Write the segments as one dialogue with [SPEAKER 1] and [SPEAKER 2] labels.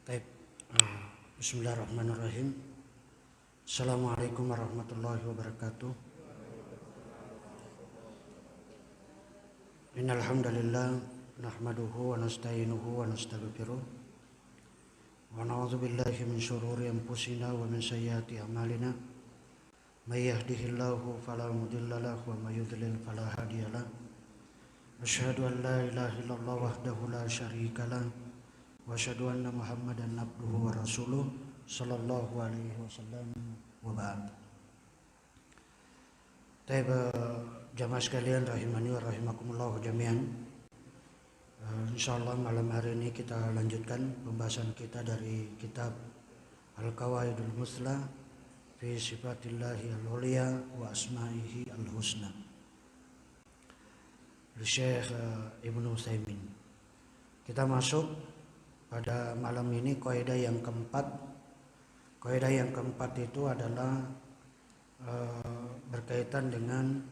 [SPEAKER 1] Baik. Bismillahirrahmanirrahim. Assalamualaikum warahmatullahi wabarakatuh. Innal hamdalillah nahmaduhu wa nasta'inuhu wa nastaghfiruh wa na'udzu billahi min shururi anfusina wa min sayyiati a'malina. May yahdihillahu fala mudilla lahu wa may yudlil fala hadiyalah. Asyhadu an la ilaha illallah wahdahu la syarika lah wa asyhadu anna Muhammadan abduhu wa rasuluh sallallahu alaihi wasallam wa ba'd. Jamaah sekalian rahimani wa rahimakumullah jami'an. Insyaallah malam hari ini kita lanjutkan pembahasan kita dari kitab Al-Qawaidul Musla fi Sifatillahi al-Uliya wa Asma'ihi al-Husna. Syekh Ibnu Utsaimin. Kita masuk pada malam ini kaidah yang keempat. Kaidah yang keempat itu adalah berkaitan dengan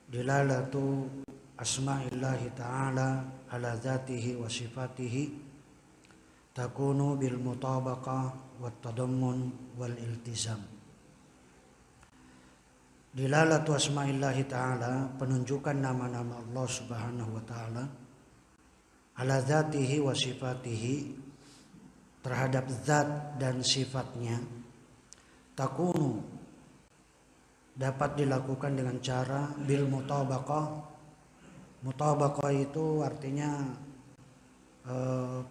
[SPEAKER 1] dilalatu asma'illahi ta'ala ala zatihi wa sifatihi takunu bil mutabaqah wat tadammun wal iltizam. Dilalatu asma'illahi ta'ala, penunjukan nama-nama Allah subhanahu wa ta'ala ala zatihi wa sifatihi, terhadap zat dan sifatnya, takunu, dapat dilakukan dengan cara bil mutabaqah. Mutabaqah itu artinya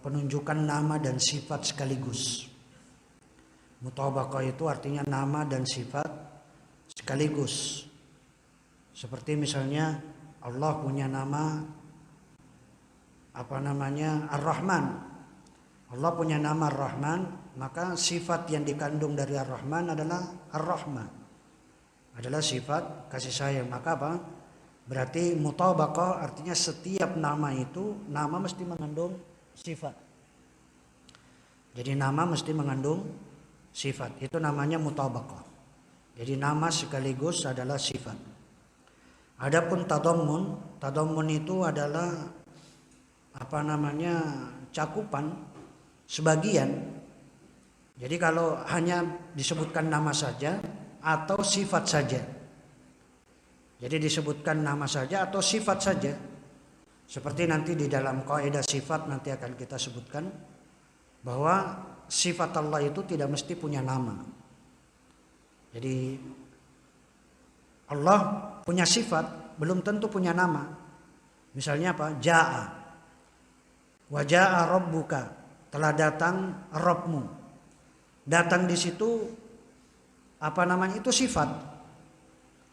[SPEAKER 1] penunjukan nama dan sifat sekaligus. Mutabaqah itu artinya nama dan sifat sekaligus. Seperti misalnya Allah punya nama Ar-Rahman. Allah punya nama Ar-Rahman, maka sifat yang dikandung dari Ar-Rahman adalah Ar-Rahman, adalah sifat kasih sayang. Maka apa? Berarti mutabaqah artinya setiap nama itu, nama mesti mengandung sifat. Jadi nama mesti mengandung sifat. Itu namanya mutabaqah. Jadi nama sekaligus adalah sifat. Adapun tadammun itu adalah cakupan sebagian. Jadi kalau hanya disebutkan nama saja atau sifat saja. Jadi disebutkan nama saja atau sifat saja. Seperti nanti di dalam kaidah sifat nanti akan kita sebutkan bahwa sifat Allah itu tidak mesti punya nama. Jadi Allah punya sifat belum tentu punya nama. Misalnya apa? Ja'a. Wa ja'a rabbuka, telah datang Rabbmu. Datang di situ itu sifat.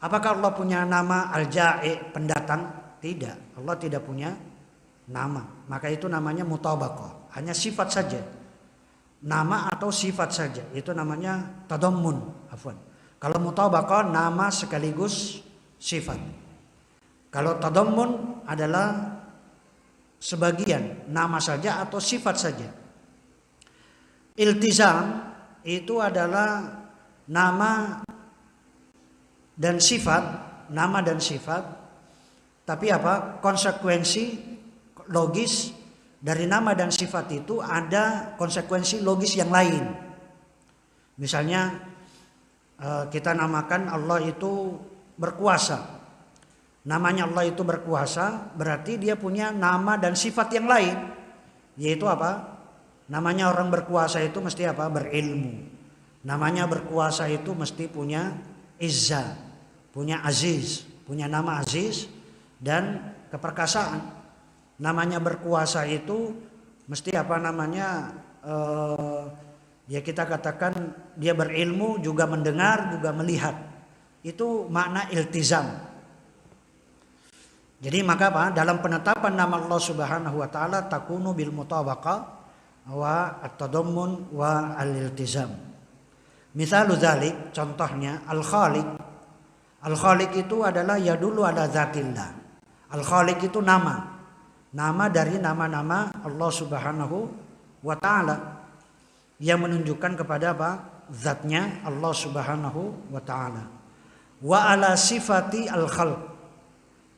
[SPEAKER 1] Apakah Allah punya nama Al-Ja'i, pendatang? Tidak. Allah tidak punya nama. Maka itu namanya mutabaqah. Hanya sifat saja. Nama atau sifat saja. Itu namanya tadammun. Kalau mutabaqah nama sekaligus sifat. Kalau tadammun adalah sebagian, nama saja atau sifat saja. Iltizam itu adalah nama dan sifat, tapi konsekuensi logis dari nama dan sifat itu ada konsekuensi logis yang lain. Misalnya kita namakan Allah itu berkuasa. Namanya Allah itu berkuasa, berarti dia punya nama dan sifat yang lain. Yaitu apa? Namanya orang berkuasa itu mesti berilmu. Namanya berkuasa itu mesti punya izzah, punya aziz, punya nama aziz dan keperkasaan. Namanya berkuasa itu mesti kita katakan dia berilmu, juga mendengar, juga melihat. Itu makna iltizam. Jadi maka dalam penetapan nama Allah Subhanahu wa taala takunu bil mutabaqah wa at-tadammun wa al-iltizam. Misalu dzalik, contohnya Al-Khaliq. Al-Khaliq itu adalah yadullu ala zatillah. Al-Khaliq itu nama. Nama dari nama-nama Allah Subhanahu wa taala yang menunjukkan kepada zatnya Allah Subhanahu wa taala. Wa ala sifati al-khalq.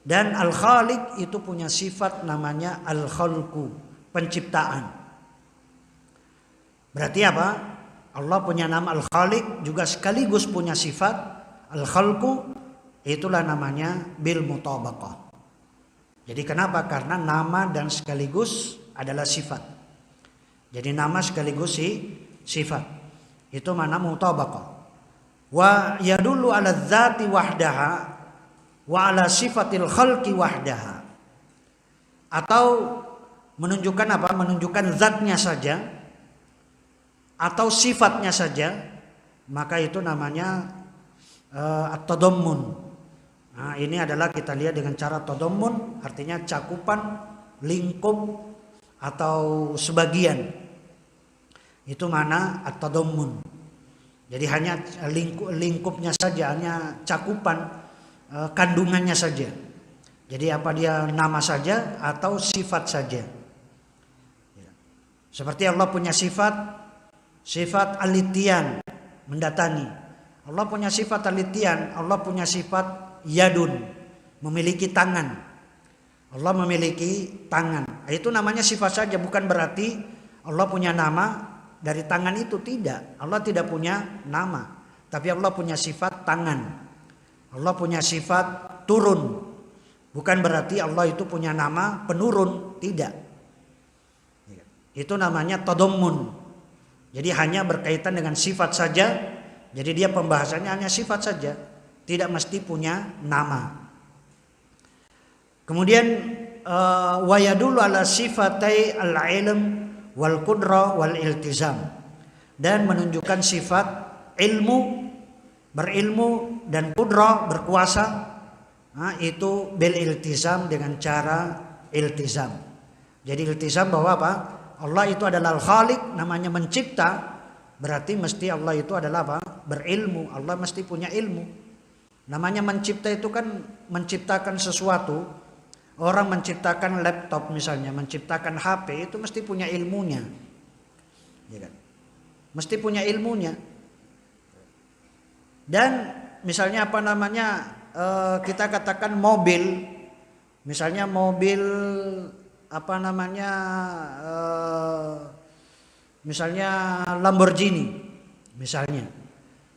[SPEAKER 1] Dan Al-Khaliq itu punya sifat namanya Al-Khalqu, penciptaan. Berarti apa? Allah punya nama Al-Khaliq juga sekaligus punya sifat Al-Khalqu, itulah namanya bil mutabaqah. Jadi kenapa? Karena nama dan sekaligus adalah sifat. Jadi nama sekaligus sifat. Itu mana mutabaqah. Wa yadullu ala dzati wahdaha wa ala sifatil khalqi wahdaha. Atau menunjukkan apa? Menunjukkan zatnya saja atau sifatnya saja, maka itu namanya at-tadammun. Nah, ini adalah kita lihat dengan cara tadammun, artinya cakupan, lingkup atau sebagian. Itu mana at-tadammun. Jadi hanya lingkupnya saja, hanya cakupan kandungannya saja. Jadi apa dia nama saja atau sifat saja. Seperti Allah punya sifat al-ittiyan, mendatangi. Allah punya sifat al-ittiyan, Allah punya sifat yadun, memiliki tangan. Allah memiliki tangan. Itu namanya sifat saja, bukan berarti Allah punya nama dari tangan itu, tidak. Allah tidak punya nama, tapi Allah punya sifat tangan. Allah punya sifat turun. Bukan berarti Allah itu punya nama penurun, tidak. Itu namanya tadammun. Jadi hanya berkaitan dengan sifat saja. Jadi dia pembahasannya hanya sifat saja, tidak mesti punya nama. Kemudian wa yadullu ala sifatai al-ilm wal qudra wal iltizam, dan menunjukkan sifat ilmu, berilmu, dan qudra, berkuasa. Nah, itu bil iltizam, dengan cara iltizam. Jadi iltizam bahwa apa? Allah itu adalah al-khaliq, namanya mencipta. Berarti mesti Allah itu adalah apa? Berilmu. Allah mesti punya ilmu. Namanya mencipta itu kan menciptakan sesuatu. Orang menciptakan laptop misalnya, menciptakan HP, itu mesti punya ilmunya. Ya kan? Mesti punya ilmunya. Dan misalnya apa namanya? Kita katakan mobil, misalnya mobil apa namanya, misalnya Lamborghini, misalnya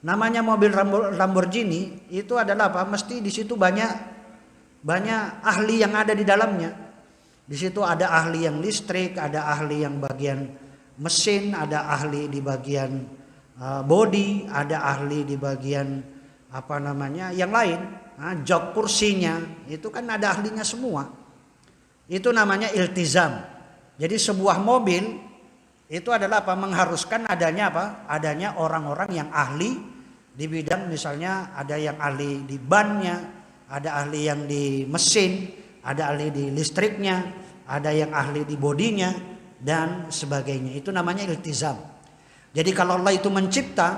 [SPEAKER 1] namanya mobil Lamborghini itu adalah apa? Mesti di situ banyak ahli yang ada di dalamnya. Di situ ada ahli yang listrik, ada ahli yang bagian mesin, ada ahli di bagian body, ada ahli di bagian apa namanya yang lain. Jok kursinya itu kan ada ahlinya semua. Itu namanya iltizam. Jadi sebuah mobil itu adalah apa? Mengharuskan adanya apa? Adanya orang-orang yang ahli di bidang, misalnya ada yang ahli di bannya, ada ahli yang di mesin, ada ahli di listriknya, ada yang ahli di bodinya dan sebagainya. Itu namanya iltizam. Jadi kalau Allah itu mencipta,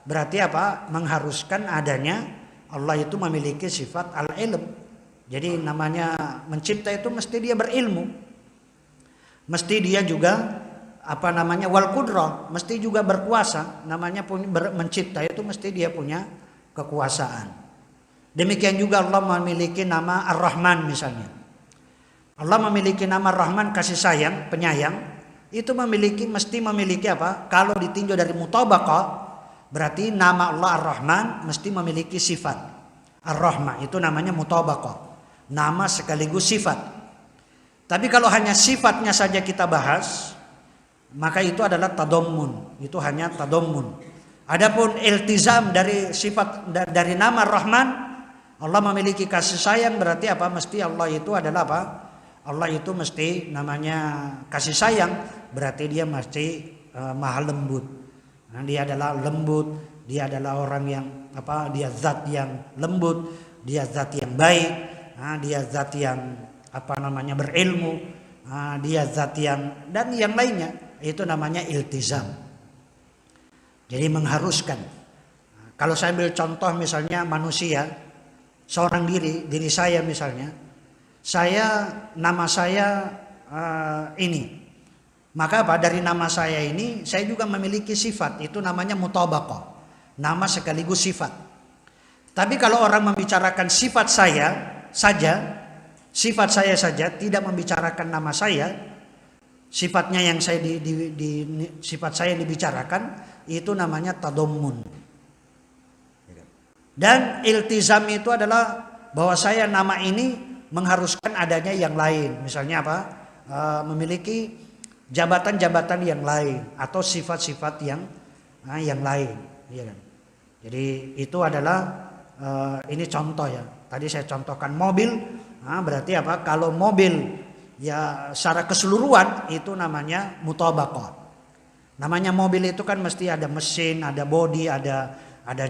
[SPEAKER 1] berarti apa? Mengharuskan adanya Allah itu memiliki sifat al-ilm. Jadi namanya mencipta itu mesti dia berilmu. Mesti dia juga apa namanya wal qudrah, mesti juga berkuasa. Namanya mencipta itu mesti dia punya kekuasaan. Demikian juga Allah memiliki nama Ar-Rahman misalnya. Allah memiliki nama Rahman, kasih sayang, penyayang. Itu mesti memiliki apa? Kalau ditinjau dari mutabaqah, berarti nama Allah Ar-Rahman mesti memiliki sifat. Ar-Rahman itu namanya mutabaqah. Nama sekaligus sifat. Tapi kalau hanya sifatnya saja kita bahas, maka itu adalah tadammun. Itu hanya tadammun. Adapun iltizam dari sifat dari nama Ar-Rahman, Allah memiliki kasih sayang, berarti apa? Mesti Allah itu adalah apa? Allah itu mesti namanya kasih sayang, berarti dia mesti maha lembut. Nah, dia adalah lembut, dia adalah orang yang apa? Dia zat yang lembut, dia zat yang baik, nah, dia zat yang apa namanya berilmu, nah, dia zat yang dan yang lainnya. Itu namanya iltizam. Jadi mengharuskan. Nah, kalau saya ambil contoh misalnya manusia, seorang diri saya misalnya, nama saya ini. Maka apa? Dari nama saya ini saya juga memiliki sifat, itu namanya mutabaqah. Nama sekaligus sifat. Tapi kalau orang membicarakan sifat saya saja, tidak membicarakan nama saya, sifatnya yang saya sifat saya yang dibicarakan itu namanya tadammun. Dan iltizam itu adalah bahwa saya nama ini mengharuskan adanya yang lain. Misalnya apa? Memiliki jabatan-jabatan yang lain atau sifat-sifat yang lain, ya kan? Jadi itu adalah ini contoh ya. Tadi saya contohkan mobil. Berarti apa? Kalau mobil ya secara keseluruhan itu namanya mutabaqah. Namanya mobil itu kan mesti ada mesin, ada bodi, ada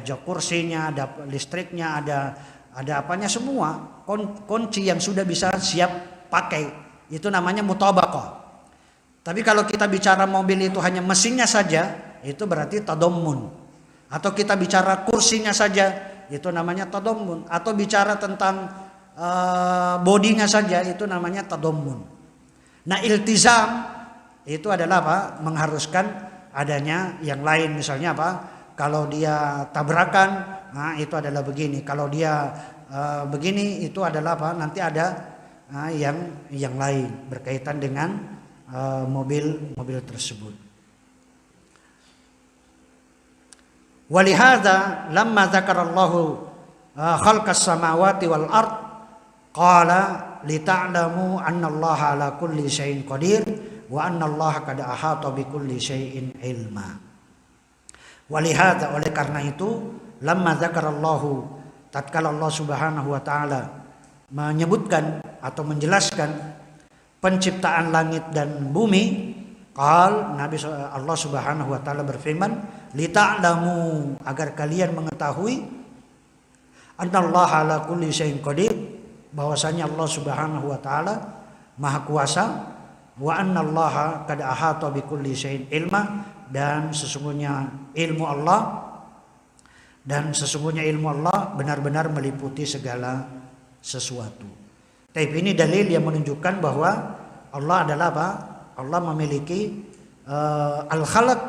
[SPEAKER 1] jok kursinya, ada listriknya, ada apanya semua. Kunci yang sudah bisa siap pakai itu namanya mutabaqah. Tapi kalau kita bicara mobil itu hanya mesinnya saja, itu berarti tadammun. Atau kita bicara kursinya saja, itu namanya tadammun. Atau bicara tentang bodinya saja, itu namanya tadammun. Nah, iltizam itu adalah apa? Mengharuskan adanya yang lain. Misalnya apa? Kalau dia tabrakan, itu adalah begini. Kalau dia begini, itu adalah apa? Nanti ada yang lain berkaitan dengan mobil tersebut. Walihada lamma dzakarallahu khalqas samawati wal ard qala lita'lamu annallaha ala kulli syai'in qadir wa annallaha qad ahata bi kulli syai'in ilma. Walihada, oleh karena itu, lamma dzakarallahu, tatkala Allah Subhanahu wa taala menyebutkan atau menjelaskan penciptaan langit dan bumi, Allah Subhanahu wa taala berfirman, lita'lamu, agar kalian mengetahui, annallaha ala kulli syai'in qadir, bahwasanya Allah Subhanahu wa taala Maha Kuasa, wa annallaha qad ahata bi kulli syai'in ilma, dan sesungguhnya ilmu Allah benar-benar meliputi segala sesuatu. Tapi ini dalil yang menunjukkan bahwa Allah adalah apa? Allah memiliki al-khalq,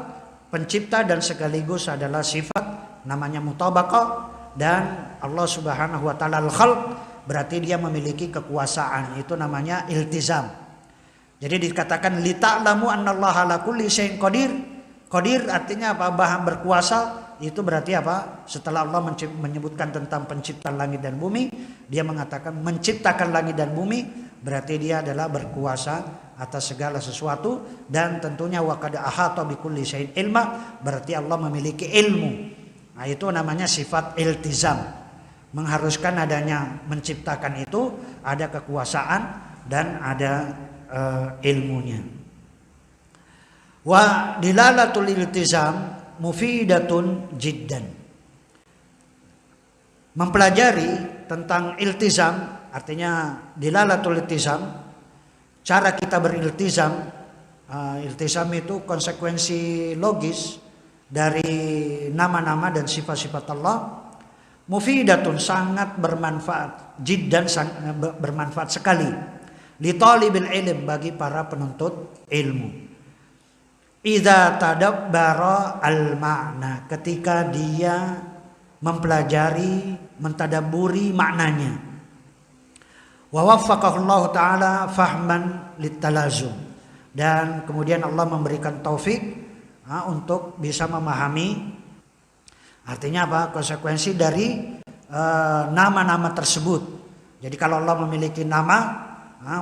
[SPEAKER 1] pencipta, dan sekaligus adalah sifat namanya mutabaqah. Dan Allah Subhanahu wa taala al-khalq berarti dia memiliki kekuasaan, itu namanya iltizam. Jadi dikatakan lita'lamu annallaha ala kulli syai'in qadir. Qadir artinya apa? Bahan berkuasa. Itu berarti apa? Setelah Allah menyebutkan tentang penciptaan langit dan bumi, dia mengatakan menciptakan langit dan bumi, berarti dia adalah berkuasa atas segala sesuatu. Dan tentunya wa qad ahata bi kulli syai'in ilma, berarti Allah memiliki ilmu. Nah, itu namanya sifat iltizam. Mengharuskan adanya menciptakan itu, ada kekuasaan dan ada ilmunya. Wa dilalatul iltizam mufidatun jiddan. Mempelajari tentang iltizam, artinya dilalatul iltizam, cara kita beriltizam. Iltizam itu konsekuensi logis dari nama-nama dan sifat-sifat Allah. Mufidatun, sangat bermanfaat, jiddan, bermanfaat sekali, li talibil ilm, bagi para penuntut ilmu. Idza tadabbara al-ma'na, ketika dia mempelajari, mentadabburi maknanya. Wa waffaqahu Allah taala fahman litalazum, dan kemudian Allah memberikan taufik untuk bisa memahami, artinya apa? Konsekuensi dari nama-nama tersebut. Jadi kalau Allah memiliki nama,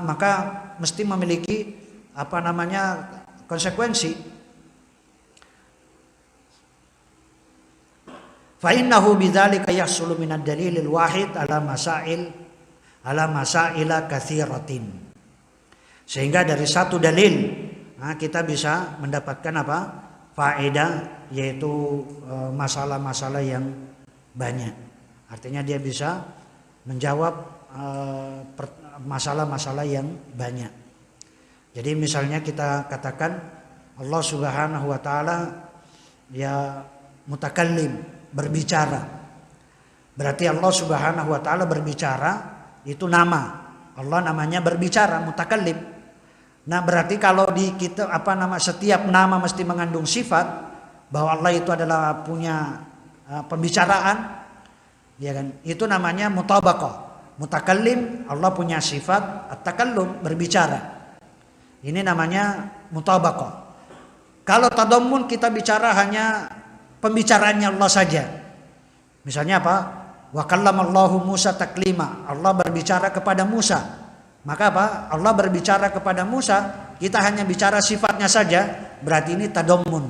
[SPEAKER 1] maka mesti memiliki apa namanya? Konsekuensi. Fa innahu bidzalika yahsulu minad dalilil wahid ala masaila katsiratin. Sehingga dari satu dalil kita bisa mendapatkan apa? Faedah, yaitu masalah-masalah yang banyak. Artinya dia bisa menjawab masalah-masalah yang banyak. Jadi misalnya kita katakan Allah Subhanahu wa taala ya mutakallim, berbicara. Berarti Allah Subhanahu wa taala berbicara itu nama. Allah namanya berbicara, mutakallim. Nah, berarti kalau di kita setiap nama mesti mengandung sifat bahwa Allah itu adalah punya pembicaraan, ya kan? Itu namanya mutabaqah. Mutakallim, Allah punya sifat at-takallum, berbicara. Ini namanya mutabaqah. Kalau tadammun kita bicara hanya pembicaraannya Allah saja. Misalnya apa? Wa kallamallahu Musa taklima. Allah berbicara kepada Musa. Maka apa? Allah berbicara kepada Musa, kita hanya bicara sifatnya saja, berarti ini tadammun.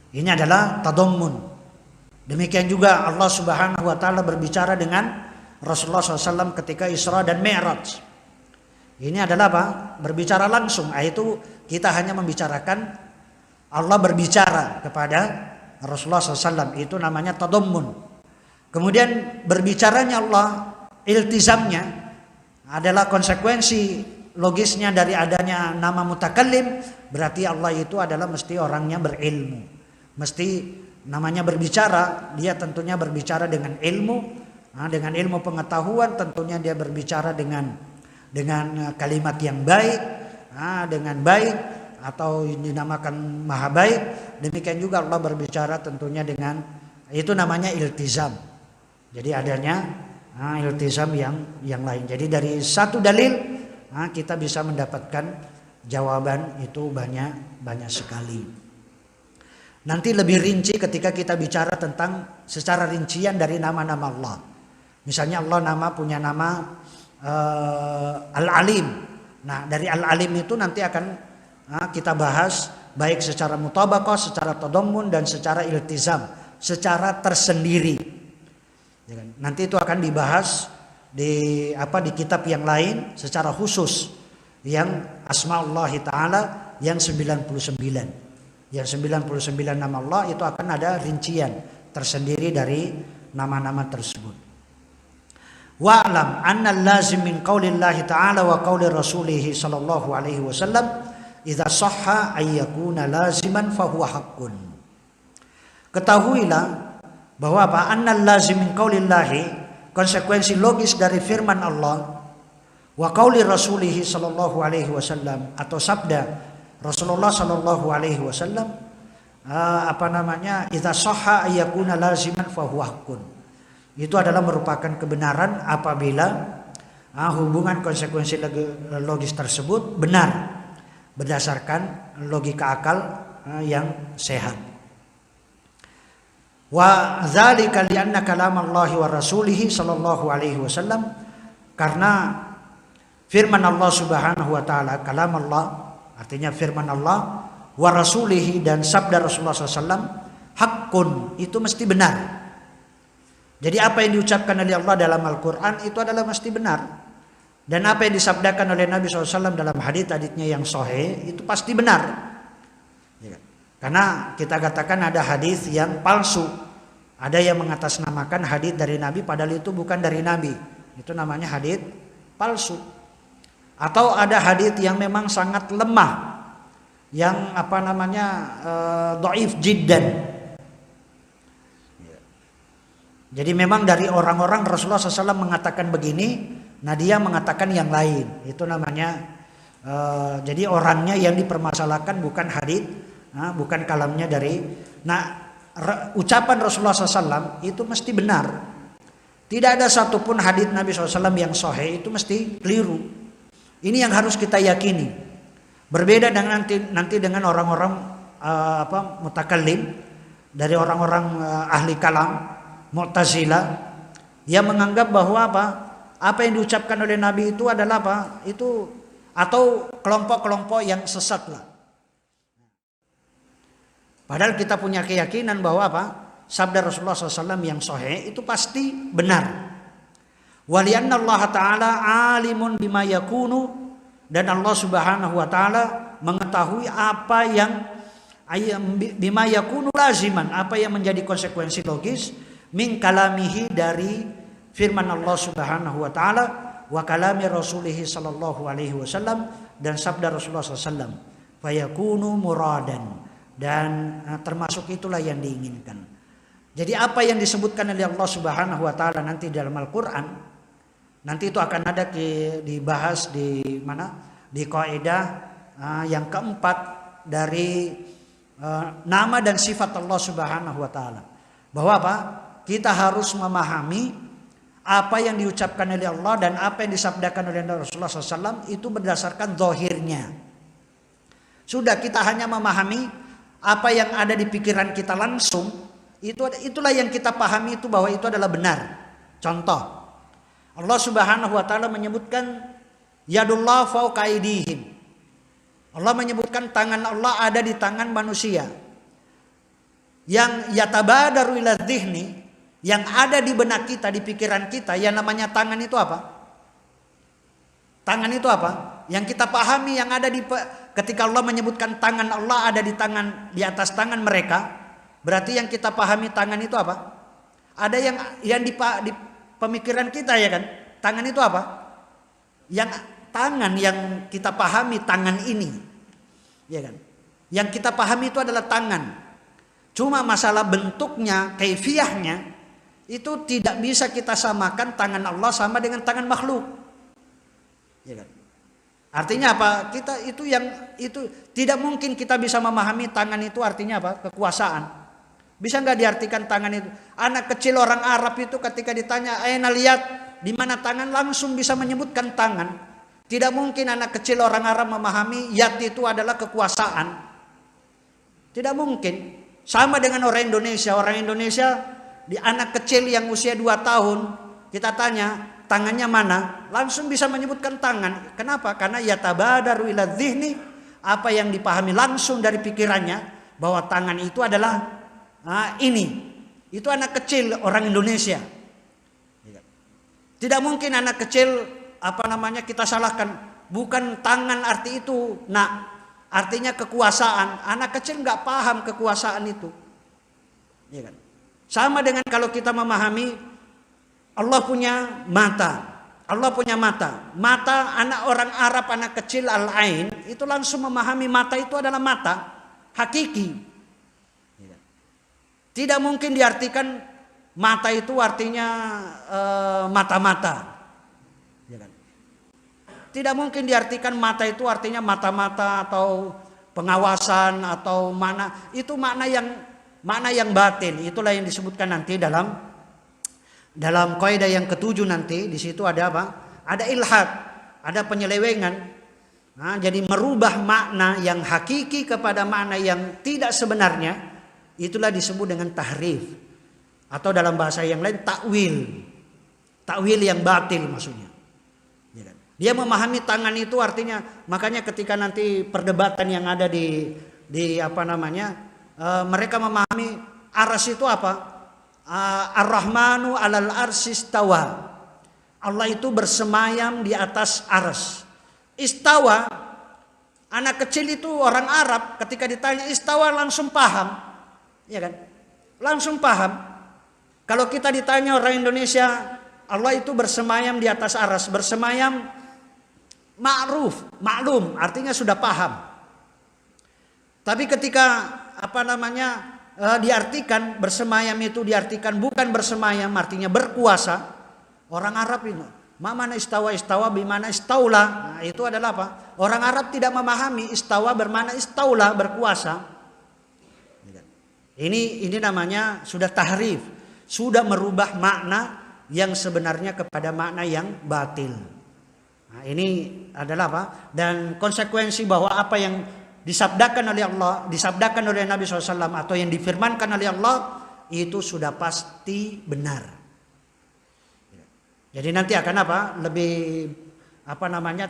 [SPEAKER 1] Ini adalah tadammun. Demikian juga Allah Subhanahu wa taala berbicara dengan Rasulullah SAW ketika Isra dan Mi'raj. Ini adalah apa? Berbicara langsung. Itu kita hanya membicarakan Allah berbicara kepada Rasulullah SAW. Itu namanya tadammun. Kemudian berbicaranya Allah, iltizamnya adalah konsekuensi logisnya dari adanya nama mutakallim. Berarti Allah itu adalah mesti orangnya berilmu. Mesti namanya berbicara, dia tentunya berbicara dengan ilmu. Dengan ilmu pengetahuan tentunya dia berbicara dengan kalimat yang baik, dengan baik atau dinamakan maha baik. Demikian juga Allah berbicara tentunya dengan, itu namanya iltizam. Jadi adanya iltizam yang lain. Jadi dari satu dalil kita bisa mendapatkan jawaban itu banyak sekali. Nanti lebih rinci ketika kita bicara tentang secara rincian dari nama-nama Allah. Misalnya Allah punya nama Al-Alim. Nah, dari Al-Alim itu nanti akan kita bahas baik secara mutabaqah, secara tadammun dan secara iltizam, secara tersendiri. Nanti itu akan dibahas di kitab yang lain secara khusus yang Asmaullah Ta'ala yang 99. Yang 99 nama Allah itu akan ada rincian tersendiri dari nama-nama tersebut. Wa'lam anna al-lazim min qaulillahi ta'ala wa qauli rasulih sallallahu alaihi wasallam idza sahha ay yakuna laziman fa huwa haqqun. Ketahuilah bahwa anna al-lazim min qaulillahi, konsekuensi logis dari firman Allah, wa qauli rasulih sallallahu alaihi wasallam atau sabda Rasulullah sallallahu alaihi wasallam idza sahha ay yakuna laziman fa huwa haqqun. Itu adalah merupakan kebenaran apabila hubungan konsekuensi logis tersebut benar berdasarkan logika akal yang sehat. Wa dzalika li anna kalam Allah wa rasulih sallallahu alaihi wasallam, karena firman Allah Subhanahu wa taala, kalam Allah artinya firman Allah, wa rasulih dan sabda Rasulullah SAW, haqqun, itu mesti benar. Jadi apa yang diucapkan oleh Allah dalam Al-Quran itu adalah mesti benar. Dan apa yang disabdakan oleh Nabi SAW dalam hadits-haditsnya yang sahih itu pasti benar. Karena kita katakan ada hadis yang palsu. Ada yang mengatasnamakan hadis dari Nabi padahal itu bukan dari Nabi. Itu namanya hadis palsu. Atau ada hadis yang memang sangat lemah. Yang dhaif jiddan. Jadi memang dari orang-orang Rasulullah SAW mengatakan begini, nah dia mengatakan yang lain. Itu namanya jadi orangnya yang dipermasalahkan bukan hadits, bukan kalamnya dari. Nah ucapan Rasulullah SAW itu mesti benar. Tidak ada satupun hadits Nabi SAW yang sahih itu mesti keliru. Ini yang harus kita yakini. Berbeda dengan nanti dengan orang-orang mutakallim, dari orang-orang ahli kalam Mu'tazilah yang menganggap bahwa apa yang diucapkan oleh Nabi itu adalah itu atau kelompok-kelompok yang sesat lah. Padahal kita punya keyakinan bahwa sabda Rasulullah SAW yang sahih itu pasti benar. Walianna Allah Ta'ala alimun bima yakunu, dan Allah Subhanahu wa Ta'ala mengetahui apa yang bima yakunu laziman, apa yang menjadi konsekuensi logis min kalamihi, dari firman Allah Subhanahu wa taala, wa kalami rasulih sallallahu alaihi wasallam, dan sabda Rasulullah sallallahu fayakunu muradan, dan termasuk itulah yang diinginkan. Jadi apa yang disebutkan oleh Allah Subhanahu wa taala nanti dalam Al-Qur'an, nanti itu akan ada dibahas di mana? Di kaidah yang keempat dari nama dan sifat Allah Subhanahu wa taala. Bahwa kita harus memahami apa yang diucapkan oleh Allah dan apa yang disabdakan oleh Rasulullah SAW itu berdasarkan zahirnya. Sudah, kita hanya memahami apa yang ada di pikiran kita langsung, itulah yang kita pahami itu bahwa itu adalah benar. Contoh, Allah Subhanahu wa taala menyebutkan yadullah fawqa aydihim. Allah menyebutkan tangan Allah ada di tangan manusia. Yang yatabadaru ila dzihni, yang ada di benak kita, di pikiran kita, yang namanya tangan itu apa? Tangan itu apa? Yang kita pahami yang ada ketika Allah menyebutkan tangan Allah ada di atas tangan mereka, berarti yang kita pahami tangan itu apa? Ada yang di pemikiran kita, ya kan? Tangan itu apa? Yang tangan yang kita pahami tangan ini, ya kan? Yang kita pahami itu adalah tangan. Cuma masalah bentuknya, kaifiyahnya itu tidak bisa kita samakan tangan Allah sama dengan tangan makhluk. Ya kan? Artinya apa? Kita itu tidak mungkin kita bisa memahami tangan itu artinya apa? Kekuasaan. Bisa nggak diartikan tangan itu? Anak kecil orang Arab itu ketika ditanya, "Aina lihat di mana tangan?" langsung bisa menyebutkan tangan. Tidak mungkin anak kecil orang Arab memahami yad itu adalah kekuasaan. Tidak mungkin. Sama dengan orang Indonesia. Orang Indonesia, di anak kecil yang usia 2 tahun, kita tanya tangannya mana, langsung bisa menyebutkan tangan. Kenapa? Karena yatabadaru ila dzihni, apa yang dipahami langsung dari pikirannya bahwa tangan itu adalah ini. Itu anak kecil orang Indonesia. Tidak mungkin anak kecil kita salahkan. Bukan tangan arti itu, artinya kekuasaan. Anak kecil nggak paham kekuasaan itu, ya kan? Sama dengan kalau kita memahami Allah punya mata. Allah punya mata. Mata anak orang Arab, anak kecil al-ain itu langsung memahami mata itu adalah mata hakiki. Tidak mungkin diartikan mata itu artinya mata-mata. Ya kan? Tidak mungkin diartikan mata itu artinya mata-mata atau pengawasan atau mana. Itu makna yang batin. Itulah yang disebutkan nanti dalam kaidah yang ke-7 nanti. Di situ ada apa? Ada ilhad, ada penyelewengan. Jadi merubah makna yang hakiki kepada makna yang tidak sebenarnya. Itulah disebut dengan tahrif. Atau dalam bahasa yang lain takwil. Takwil yang batil maksudnya. Dia memahami tangan itu artinya, makanya ketika nanti perdebatan yang ada di mereka memahami arsy itu apa? Ar-Rahmanu 'alal arsy istawa. Allah itu bersemayam di atas arsy. Istawa, anak kecil itu orang Arab ketika ditanya istawa langsung paham. Ya kan? Langsung paham. Kalau kita ditanya orang Indonesia, Allah itu bersemayam di atas arsy. Bersemayam maklum, artinya sudah paham. Tapi ketika diartikan bersemayam itu diartikan bukan bersemayam, artinya berkuasa. Orang Arab ini, mana istawa bimana istaula. Nah, itu adalah apa? Orang Arab tidak memahami istawa bermakna istaula, berkuasa. Ini namanya sudah tahrif, sudah merubah makna yang sebenarnya kepada makna yang batil. Nah, ini adalah apa? Dan konsekuensi bahwa apa yang disabdakan oleh Allah, disabdakan oleh Nabi SAW atau yang difirmankan oleh Allah itu sudah pasti benar. Jadi nanti akan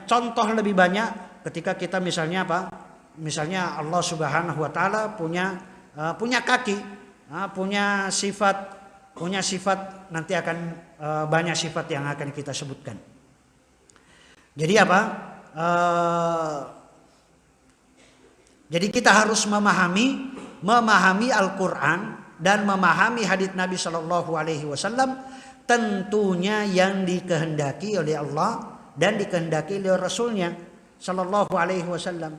[SPEAKER 1] contoh lebih banyak ketika kita misalnya Misalnya Allah Subhanahu wa taala punya kaki, punya sifat nanti akan banyak sifat yang akan kita sebutkan. Jadi Jadi kita harus memahami Al-Quran dan memahami hadits Nabi Shallallahu Alaihi Wasallam tentunya yang dikehendaki oleh Allah dan dikehendaki oleh Rasulnya Shallallahu Alaihi Wasallam.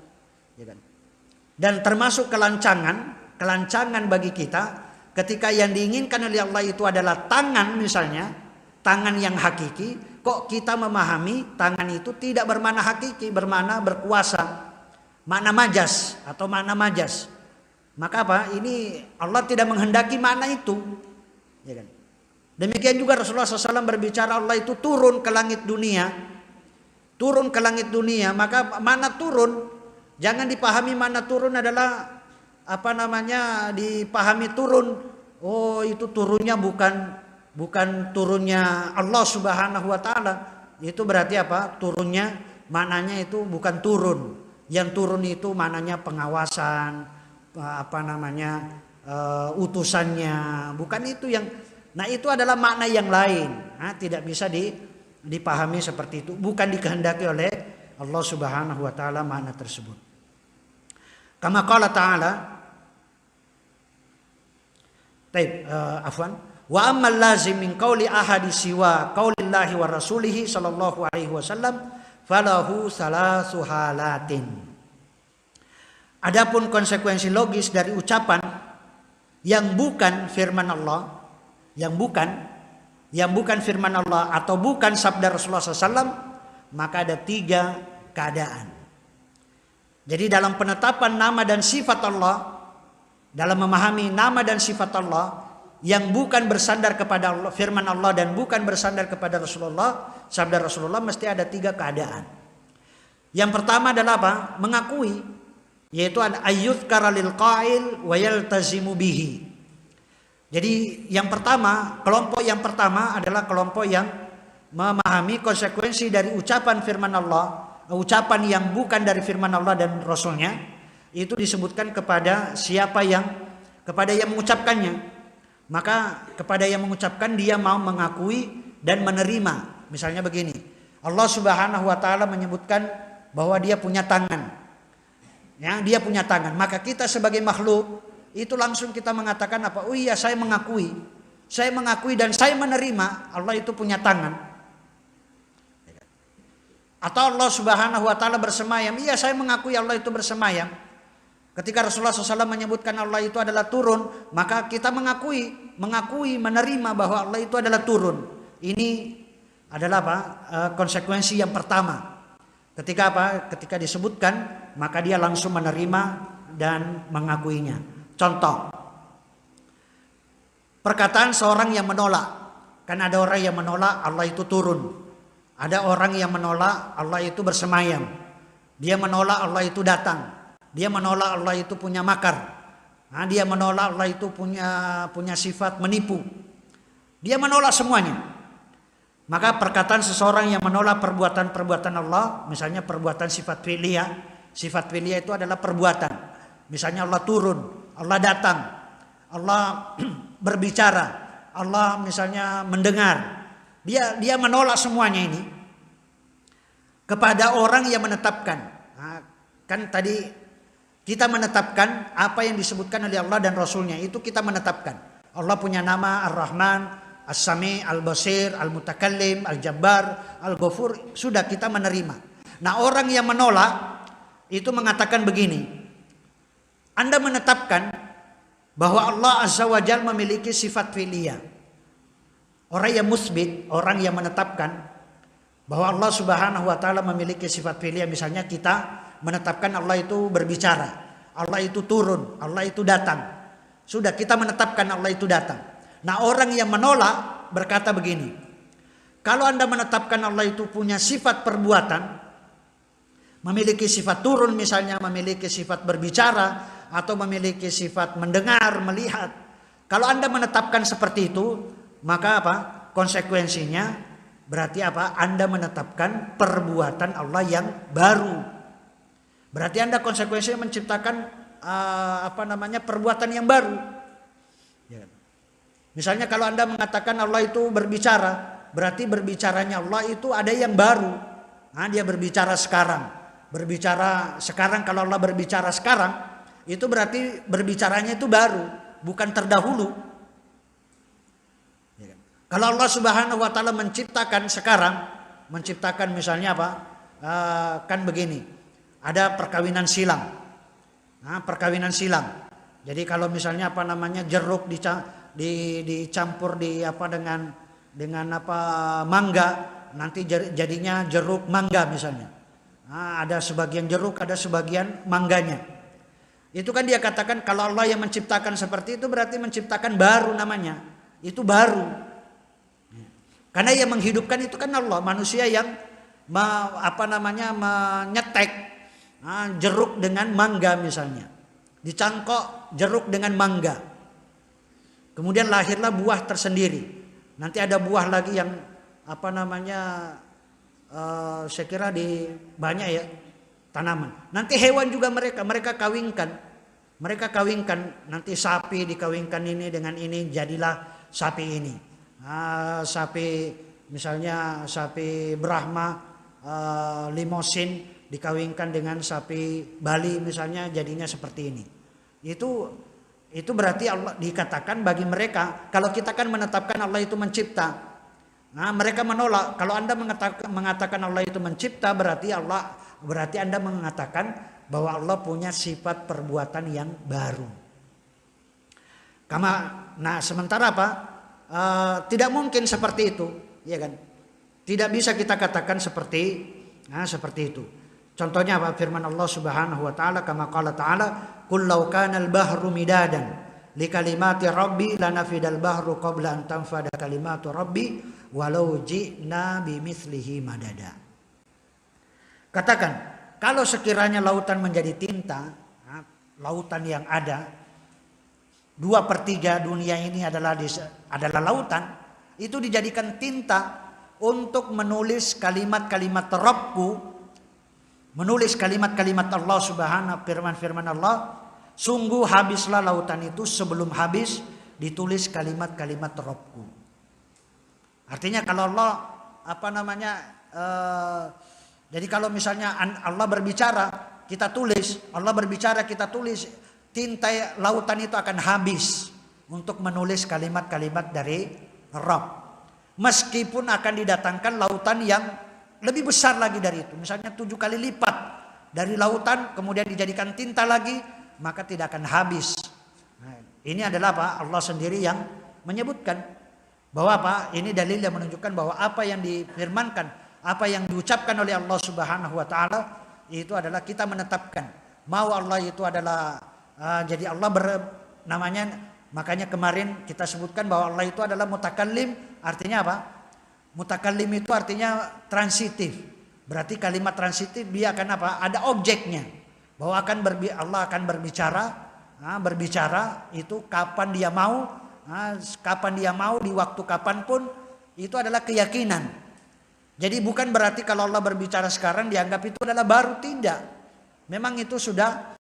[SPEAKER 1] Dan termasuk kelancangan bagi kita ketika yang diinginkan oleh Allah itu adalah tangan, misalnya tangan yang hakiki. Kok kita memahami tangan itu tidak bermakna hakiki, bermakna berkuasa, makna majas atau makna majas. Maka ini Allah tidak menghendaki makna itu, ya kan? Demikian juga Rasulullah SAW berbicara Allah itu turun ke langit dunia. Turun ke langit dunia, maka mana turun? Jangan dipahami mana turun adalah dipahami turun. Oh, itu turunnya bukan turunnya Allah Subhanahu wa taala. Itu berarti apa? Turunnya maknanya itu bukan turun. Yang turun itu maknanya pengawasan, utusannya, bukan itu yang. Nah, itu adalah makna yang lain. Nah, tidak bisa dipahami seperti itu. Bukan dikehendaki oleh Allah Subhanahu wa taala makna tersebut. Kama qala ta'ala. Wa ammal lazim min qauli ahadi siwa qaulillahi wa rasulihi sallallahu alaihi wasallam falahu salasu halatin. Adapun konsekuensi logis dari ucapan yang bukan firman Allah, yang bukan firman Allah atau bukan sabda Rasulullah SAW, maka ada 3 keadaan. Jadi dalam penetapan nama dan sifat Allah, dalam memahami nama dan sifat Allah yang bukan bersandar kepada Allah, firman Allah, dan bukan bersandar kepada Rasulullah, sabda Rasulullah, mesti ada 3 keadaan. Yang pertama adalah apa? Mengakui, yaitu ayyuzkara lil qail wa yaltazimu bihi. Jadi kelompok yang pertama adalah kelompok yang memahami konsekuensi dari ucapan firman Allah, ucapan yang bukan dari firman Allah dan Rasulnya, itu disebutkan kepada kepada yang mengucapkannya. Maka kepada yang mengucapkan dia mau mengakui dan menerima. Misalnya begini, Allah Subhanahu wa taala menyebutkan bahwa dia punya tangan. Ya, dia punya tangan. Maka kita sebagai makhluk itu langsung kita mengatakan apa? Oh iya, saya mengakui dan saya menerima Allah itu punya tangan. Atau Allah Subhanahu wa taala bersemayam. Iya, saya mengakui Allah itu bersemayam. Ketika Rasulullah SAW menyebutkan Allah itu adalah turun, maka kita mengakui, menerima bahwa Allah itu adalah turun. Ini adalah apa? Konsekuensi yang pertama. Ketika disebutkan, maka dia langsung menerima dan mengakuinya. Contoh, perkataan seorang yang menolak. Kan ada orang yang menolak Allah itu turun. Ada orang yang menolak Allah itu bersemayam. Dia menolak Allah itu datang. Dia menolak Allah itu punya makar. Nah, dia menolak Allah itu punya sifat menipu. Dia menolak semuanya. Maka perkataan seseorang yang menolak perbuatan-perbuatan Allah, misalnya perbuatan sifat fi'liyah. Sifat fi'liyah itu adalah perbuatan. Misalnya Allah turun, Allah datang, Allah berbicara, Allah misalnya mendengar. Dia menolak semuanya ini kepada orang yang menetapkan. Nah, kan tadi kita menetapkan apa yang disebutkan oleh Allah dan Rasulnya, itu kita menetapkan. Allah punya nama Ar-Rahman, As-Sami, Al-Basir, Al-Mutakallim, Al-Jabbar, Al-Ghafur, sudah kita menerima. Nah, orang yang menolak itu mengatakan begini, Anda menetapkan bahwa Allah Azza wa Jalla memiliki sifat fi'liyah. Orang yang musbit, orang yang menetapkan bahwa Allah Subhanahu wa taala memiliki sifat fi'liyah, misalnya kita menetapkan Allah itu berbicara, Allah itu turun, Allah itu datang. Sudah kita menetapkan Allah itu datang. Nah, orang yang menolak berkata begini, kalau Anda menetapkan Allah itu punya sifat perbuatan, memiliki sifat turun misalnya, memiliki sifat berbicara, atau memiliki sifat mendengar, melihat. Kalau Anda menetapkan seperti itu, maka apa? Konsekuensinya berarti apa? Anda menetapkan perbuatan Allah yang baru. Berarti Anda konsekuensinya menciptakan perbuatan yang baru. Ya. Misalnya kalau Anda mengatakan Allah itu berbicara, berarti berbicaranya Allah itu ada yang baru. Nah, dia berbicara sekarang. Berbicara sekarang, kalau Allah berbicara sekarang, itu berarti berbicaranya itu baru, bukan terdahulu. Ya. Kalau Allah Subhanahu wa taala menciptakan sekarang, menciptakan misalnya apa? Kan begini. Ada perkawinan silang. Nah, perkawinan silang. Jadi kalau misalnya jeruk dicampur dengan mangga, nanti jadinya jeruk mangga misalnya. Nah, ada sebagian jeruk, ada sebagian mangganya. Itu kan dia katakan kalau Allah yang menciptakan seperti itu berarti menciptakan baru namanya. Itu baru. Karena yang menghidupkan itu kan Allah. Manusia yang menyetek jeruk dengan mangga misalnya. Dicangkok jeruk dengan mangga. Kemudian lahirlah buah tersendiri. Nanti ada buah lagi yang saya kira di banyak ya tanaman. Nanti hewan juga mereka kawinkan. Mereka kawinkan, nanti sapi dikawinkan ini dengan ini, jadilah sapi ini. Sapi misalnya sapi Brahma, limosin dikawinkan dengan sapi Bali misalnya, jadinya seperti ini. Itu berarti Allah dikatakan bagi mereka, kalau kita kan menetapkan Allah itu mencipta. Nah, mereka menolak. Kalau Anda mengatakan Allah itu mencipta, berarti Anda mengatakan bahwa Allah punya sifat perbuatan yang baru. Sementara apa? Tidak mungkin seperti itu, ya kan? Tidak bisa kita katakan seperti itu. Contohnya apa? Firman Allah Subhanahu wa taala, kama qala ta'ala, "Qul law kana al-bahru midadan li kalimati rabbi lanafidal bahru qabla an tanfada kalimatu rabbi walau ji'na bimithlihi madada." Katakan, kalau sekiranya lautan menjadi tinta, lautan yang ada 2/3 dunia ini adalah lautan, itu dijadikan tinta untuk menulis kalimat-kalimat Rabbku, menulis kalimat-kalimat Allah Subhanahu, firman-firman Allah, sungguh habislah lautan itu sebelum habis ditulis kalimat-kalimat Rabbku. Artinya kalau Allah jadi kalau misalnya Allah berbicara kita tulis, Allah berbicara kita tulis, tinta lautan itu akan habis untuk menulis kalimat-kalimat dari Rabb. Meskipun akan didatangkan lautan yang lebih besar lagi dari itu, misalnya 7 kali lipat dari lautan, kemudian dijadikan tinta lagi, maka tidak akan habis. Ini adalah apa? Allah sendiri yang menyebutkan bahwa apa? Ini dalil yang menunjukkan bahwa apa yang difirmankan, apa yang diucapkan oleh Allah Subhanahu wa taala itu adalah kita menetapkan mau Allah itu adalah jadi Allah namanya, makanya kemarin kita sebutkan bahwa Allah itu adalah mutakallim. Artinya apa? Mutakallim itu artinya transitif. Berarti kalimat transitif dia akan apa? Ada objeknya. Bahwa Allah akan berbicara, berbicara itu kapan dia mau, di waktu kapanpun, itu adalah keyakinan. Jadi bukan berarti kalau Allah berbicara sekarang dianggap itu adalah baru, tidak. Memang itu sudah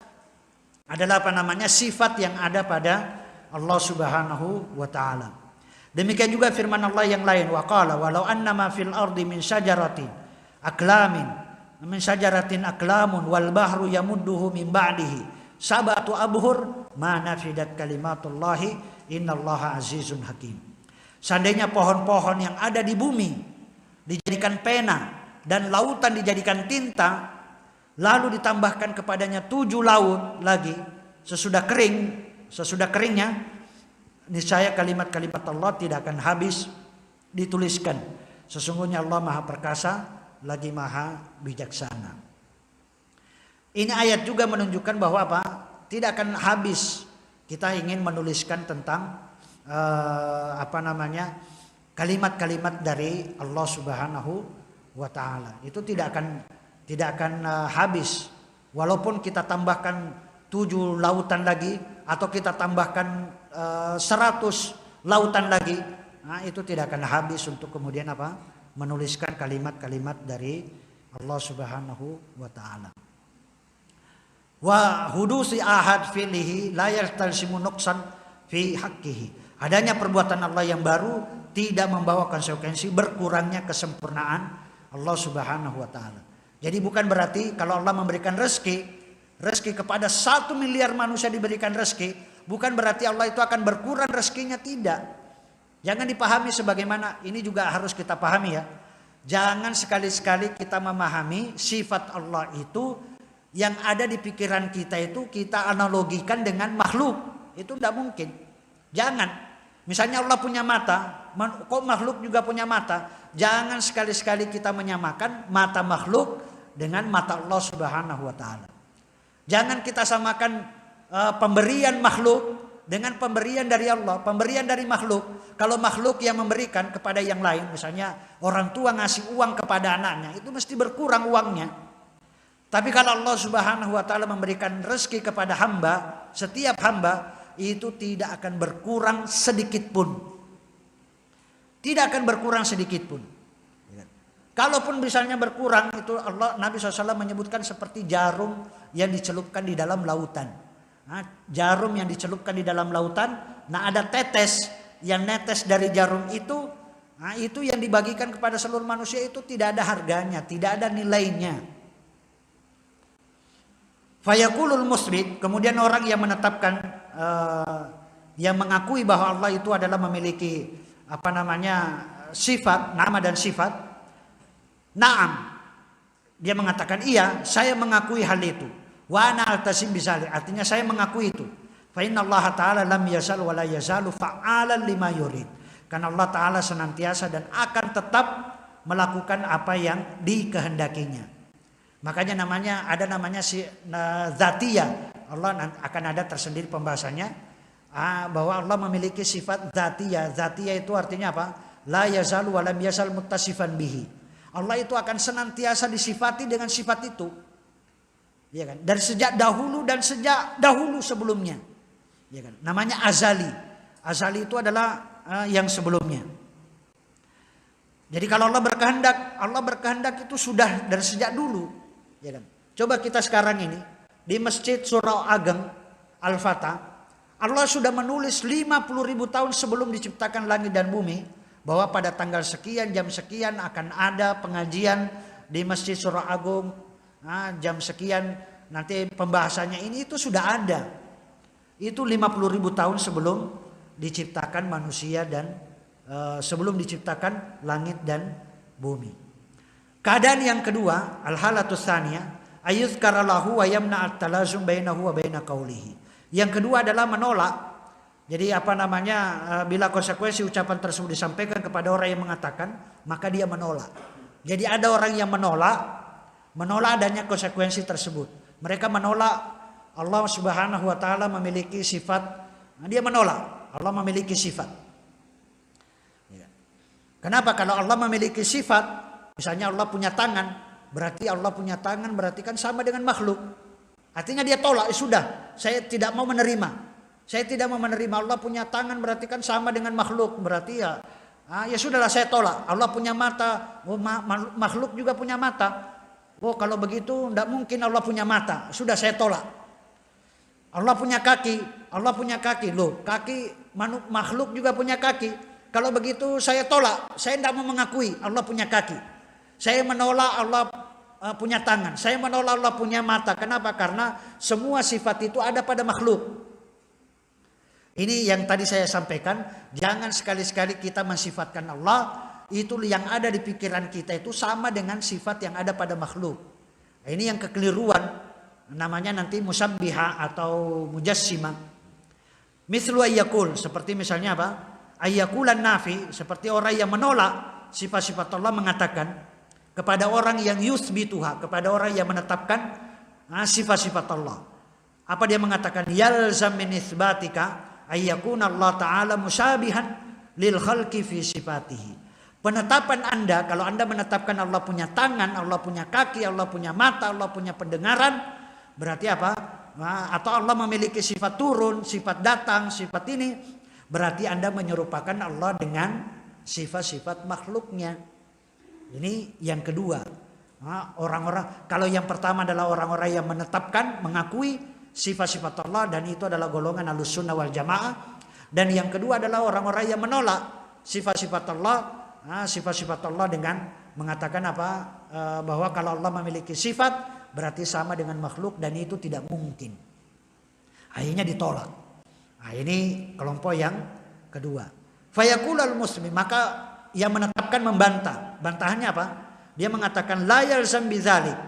[SPEAKER 1] adalah sifat yang ada pada Allah Subhanahu wa taala. Demikian juga firman Allah yang lain, wa qala walau annama fil ardi min syajaratin aklamun wal bahru yamudduhu min ba'dihi sab'atu abhur ma nafidat kalimatullahi innallaha azizun hakim. Seandainya pohon-pohon yang ada di bumi dijadikan pena dan lautan dijadikan tinta, lalu ditambahkan kepadanya 7 laut lagi sesudah keringnya, niscaya kalimat-kalimat Allah tidak akan habis dituliskan. Sesungguhnya Allah Maha Perkasa lagi Maha Bijaksana. Ini ayat juga menunjukkan bahwa apa? Tidak akan habis kita ingin menuliskan tentang kalimat-kalimat dari Allah Subhanahu wa taala. Itu tidak akan habis. Walaupun kita tambahkan 7 lautan lagi atau kita tambahkan 100 lautan lagi, itu tidak akan habis untuk kemudian menuliskan kalimat-kalimat dari Allah Subhanahu wa taala. Wa hudusi ahad fihi la yastalsimu nuqsan fi haqqihi. Adanya perbuatan Allah yang baru tidak membawa konsekuensi berkurangnya kesempurnaan Allah Subhanahu wa taala. Jadi bukan berarti kalau Allah memberikan rezeki kepada 1 miliar manusia diberikan rezeki, bukan berarti Allah itu akan berkurang rezekinya, tidak. Jangan dipahami sebagaimana ini juga harus kita pahami ya. Jangan sekali-sekali kita memahami sifat Allah itu yang ada di pikiran kita itu kita analogikan dengan makhluk. Itu tidak mungkin. Jangan. Misalnya Allah punya mata, kok makhluk juga punya mata? Jangan sekali-sekali kita menyamakan mata makhluk dengan mata Allah Subhanahu wa taala. Jangan kita samakan pemberian makhluk dengan pemberian dari Allah, pemberian dari makhluk. Kalau makhluk yang memberikan kepada yang lain, misalnya orang tua ngasih uang kepada anaknya, itu mesti berkurang uangnya. Tapi kalau Allah Subhanahu wa taala memberikan rezeki kepada hamba, setiap hamba itu tidak akan berkurang sedikit pun. Tidak akan berkurang sedikit pun. Kalaupun misalnya berkurang, itu Nabi SAW menyebutkan seperti jarum yang dicelupkan di dalam lautan. Nah, jarum yang dicelupkan di dalam lautan, nah ada tetes yang netes dari jarum itu, nah itu yang dibagikan kepada seluruh manusia itu tidak ada harganya, tidak ada nilainya. Fayaqulul musbit, kemudian orang yang menetapkan, yang mengakui bahwa Allah itu adalah memiliki sifat, nama dan sifat. Naam, dia mengatakan iya, saya mengakui hal itu. Wa ana altasim bizalik, artinya saya mengakui itu. Fa inna Allah taala lam yazal wa la yazalu fa'alan lima yurid. Karena Allah taala senantiasa dan akan tetap melakukan apa yang dikehendakinya. Makanya ada namanya zatiyah. Allah akan ada tersendiri pembahasannya bahwa Allah memiliki sifat zatiyah. Zatiyah itu artinya apa? La yazalu wa lam yazal muttasifan bihi. Allah itu akan senantiasa disifati dengan sifat itu, ya kan? Dari sejak dahulu dan sejak dahulu sebelumnya, ya kan? Namanya azali. Azali itu adalah yang sebelumnya. Jadi kalau Allah berkehendak itu sudah dari sejak dulu, ya kan? Coba kita sekarang ini di Masjid Surau Ageng Al-Fatah, Allah sudah menulis 50.000 tahun sebelum diciptakan langit dan bumi, bahwa pada tanggal sekian jam sekian akan ada pengajian di Masjid Surau Agung, jam sekian nanti pembahasannya ini, itu sudah ada. Itu 50.000 tahun sebelum diciptakan manusia dan sebelum diciptakan langit dan bumi. Keadaan yang kedua, al-halatus tsaniyah ayuzkara lahu wa yamna at-talazum bainahu wa baina qaulihi. Yang kedua adalah menolak. Jadi bila konsekuensi ucapan tersebut disampaikan kepada orang yang mengatakan, maka dia menolak. Jadi ada orang yang menolak adanya konsekuensi tersebut. Mereka menolak Allah Subhanahu wa taala memiliki sifat. Dia menolak Allah memiliki sifat. Kenapa? Kalau Allah memiliki sifat, misalnya Allah punya tangan, berarti Allah punya tangan berarti kan sama dengan makhluk. Artinya dia tolak, sudah, saya tidak mau menerima. Saya tidak mau menerima Allah punya tangan berarti kan sama dengan makhluk. Berarti ya sudahlah, saya tolak. Allah punya mata, makhluk juga punya mata. Oh kalau begitu tidak mungkin Allah punya mata. Sudah, saya tolak. Allah punya kaki. Loh, makhluk juga punya kaki. Kalau begitu saya tolak. Saya tidak mau mengakui Allah punya kaki. Saya menolak Allah punya tangan. Saya menolak Allah punya mata. Kenapa? Karena semua sifat itu ada pada makhluk. Ini yang tadi saya sampaikan, jangan sekali-sekali kita mensifatkan Allah, itu yang ada di pikiran kita itu sama dengan sifat yang ada pada makhluk. Ini yang kekeliruan, namanya nanti musabbiha atau mujassimah. Mithlu ayyakul, seperti misalnya apa? Ayyakulan nafi, seperti orang yang menolak sifat-sifat Allah, mengatakan kepada orang yang yusbituha, kepada orang yang menetapkan sifat-sifat Allah. Apa dia mengatakan? Yalzam min itsbatika ayyakuna Allah Ta'ala musyabihan lil khalqi fi sifatihi. Penetapan Anda, kalau Anda menetapkan Allah punya tangan, Allah punya kaki, Allah punya mata, Allah punya pendengaran, berarti apa? Atau Allah memiliki sifat turun, sifat datang, sifat ini, berarti Anda menyerupakan Allah dengan sifat-sifat makhluknya. Ini yang kedua. Orang-orang, kalau yang pertama adalah orang-orang yang menetapkan, mengakui sifat-sifat Allah, dan itu adalah golongan Ahlussunnah wal Jamaah. Dan yang kedua adalah orang-orang yang menolak sifat-sifat Allah dengan mengatakan bahwa kalau Allah memiliki sifat berarti sama dengan makhluk, dan itu tidak mungkin. Akhirnya ditolak. Ini kelompok yang kedua. Fayaqulul muslim, maka yang menetapkan membantah. Bantahannya apa? Dia mengatakan la yalzam bidzalik.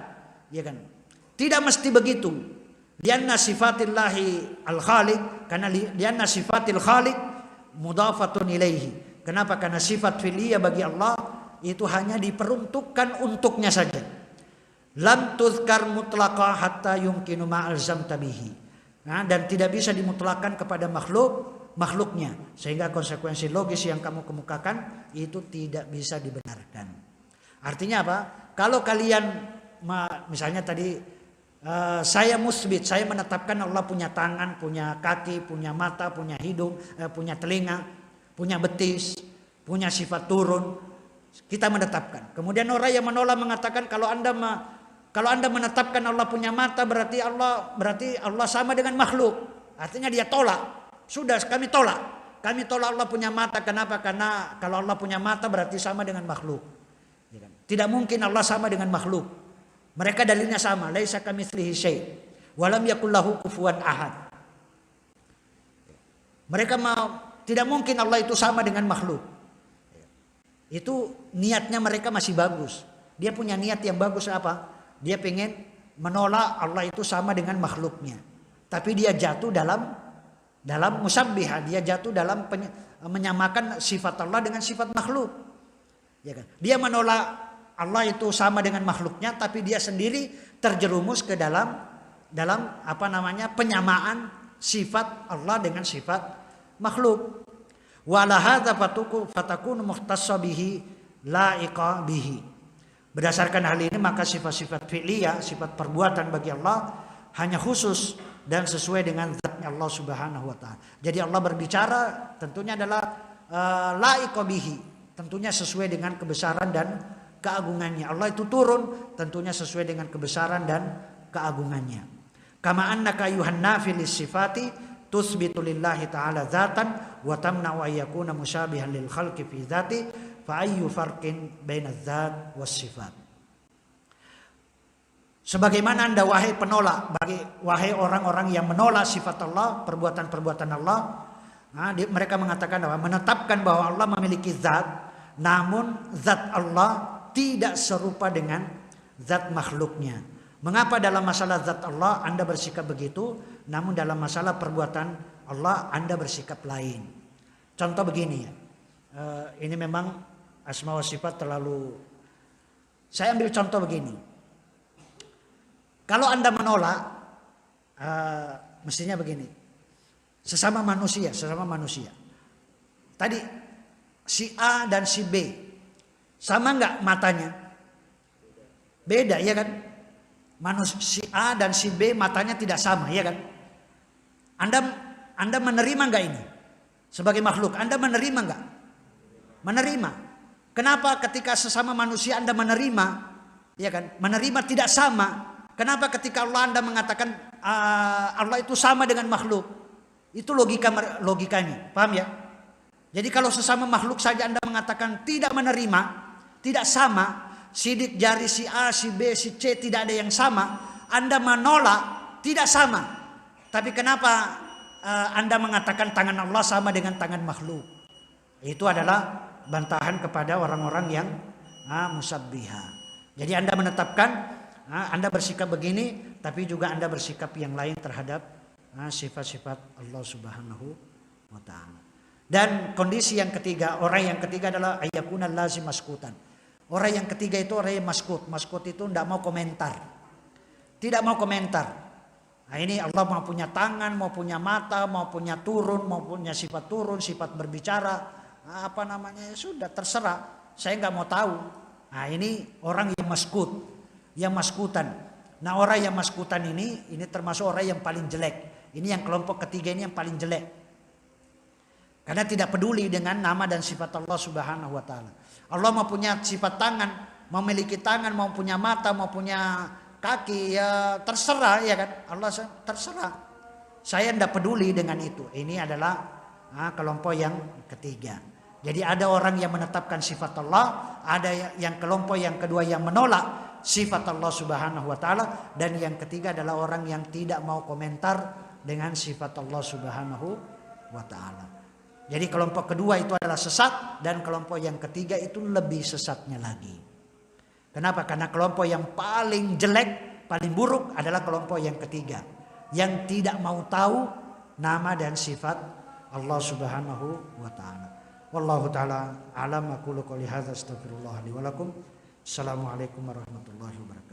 [SPEAKER 1] Ya kan? Tidak mesti begitu. Lianna sifatillahi al-khaliq, karena lianna sifatil khaliq mudafatun ilaihi. Kenapa? Karena sifat fi'liyah bagi Allah itu hanya diperuntukkan untuknya saja. Lam tuzkar mutlaqa hatta yumkinu ma'alzam tabihi. dan tidak bisa dimutlakkan kepada makhluknya, sehingga konsekuensi logis yang kamu kemukakan itu tidak bisa dibenarkan. Artinya apa? Kalau kalian misalnya tadi saya musbit, saya menetapkan Allah punya tangan, punya kaki, punya mata, punya hidung, punya telinga, punya betis, punya sifat turun, kita menetapkan. Kemudian orang yang menolak mengatakan kalau anda menetapkan Allah punya mata berarti Allah sama dengan makhluk. Artinya dia tolak. Sudah kami tolak. Kami tolak Allah punya mata. Kenapa? Karena kalau Allah punya mata berarti sama dengan makhluk. Tidak mungkin Allah sama dengan makhluk. Mereka dalilnya sama. Laisa kamitslihi syai' wa lam yakul lahu kufuwan ahad. Mereka tidak mungkin Allah itu sama dengan makhluk. Itu niatnya mereka masih bagus. Dia punya niat yang bagus apa? Dia pengen menolak Allah itu sama dengan makhluknya. Tapi dia jatuh dalam musabbihah, dia jatuh dalam menyamakan sifat Allah dengan sifat makhluk. Ya kan? Dia menolak Allah itu sama dengan makhluknya, tapi dia sendiri terjerumus ke dalam penyamaan sifat Allah dengan sifat makhluk. Wala hadza fatakunu muhtassa bihi laiqa bihi. Berdasarkan hal ini maka sifat-sifat fi'liyah, sifat perbuatan bagi Allah hanya khusus dan sesuai dengan zatnya Allah Subhanahu wa taala. Jadi Allah berbicara tentunya adalah laiqa bihi, tentunya sesuai dengan kebesaran dan keagungannya. Allah itu turun tentunya sesuai dengan kebesaran dan keagungannya. Kama annaka ayuhan nafi lis-sifati tusbitu lillahi ta'ala dzatan wa tamna'u ay yakuna musyabihan lil khalqi fi dzati fa ayyu farqin bainadz dzat was sifat. Sebagaimana Anda wahai penolak, wahai orang-orang yang menolak sifat Allah, perbuatan-perbuatan Allah, mereka mengatakan bahwa menetapkan bahwa Allah memiliki zat, namun zat Allah tidak serupa dengan zat makhluknya. Mengapa dalam masalah zat Allah Anda bersikap begitu, namun dalam masalah perbuatan Allah Anda bersikap lain? Contoh begini ya, ini memang asma wa sifat terlalu. Saya ambil contoh begini. Kalau Anda menolak, mestinya begini, sesama manusia. Tadi si A dan si B, sama nggak matanya? Beda ya kan? Si A dan si B matanya tidak sama ya kan? Anda menerima nggak ini? Sebagai makhluk, Anda menerima nggak? Menerima. Kenapa ketika sesama manusia Anda menerima? Ya kan? Menerima tidak sama. Kenapa ketika Anda mengatakan Allah itu sama dengan makhluk? Itu logikanya, paham ya? Jadi kalau sesama makhluk saja Anda mengatakan tidak menerima, tidak sama, sidik jari si A, si B, si C tidak ada yang sama, Anda menolak tidak sama. Tapi kenapa Anda mengatakan tangan Allah sama dengan tangan makhluk? Itu adalah bantahan kepada orang-orang yang musabbihah. Jadi Anda menetapkan, Anda bersikap begini, tapi juga Anda bersikap yang lain terhadap sifat-sifat Allah Subhanahu wa ta'ala. Dan kondisi yang ketiga, orang yang ketiga adalah ayyakuna lazim maskutan. Orang yang ketiga itu orang yang maskut. Maskut itu tidak mau komentar. Tidak mau komentar. Nah ini Allah mau punya tangan, mau punya mata, mau punya turun, mau punya sifat turun, sifat berbicara. Sudah terserah. Saya nggak mau tahu. Nah ini orang yang maskut. Yang maskutan. Nah orang yang maskutan ini termasuk orang yang paling jelek. Ini yang kelompok ketiga ini yang paling jelek. Karena tidak peduli dengan nama dan sifat Allah Subhanahu wa ta'ala. Allah mau punya sifat tangan, memiliki tangan, mau punya mata, mau punya kaki, ya terserah ya kan. Allah terserah. Saya tidak peduli dengan itu. Ini adalah kelompok yang ketiga. Jadi ada orang yang menetapkan sifat Allah, ada yang kelompok yang kedua yang menolak sifat Allah Subhanahu wa ta'ala, dan yang ketiga adalah orang yang tidak mau komentar dengan sifat Allah Subhanahu wa ta'ala. Jadi kelompok kedua itu adalah sesat, dan kelompok yang ketiga itu lebih sesatnya lagi. Kenapa? Karena kelompok yang paling jelek, paling buruk adalah kelompok yang ketiga, yang tidak mau tahu nama dan sifat Allah Subhanahu wa ta'ala. Wallahu ta'ala alam, aqulu qouli hadza astaghfirullah li wa lakum. Assalamualaikum warahmatullahi wabarakatuh.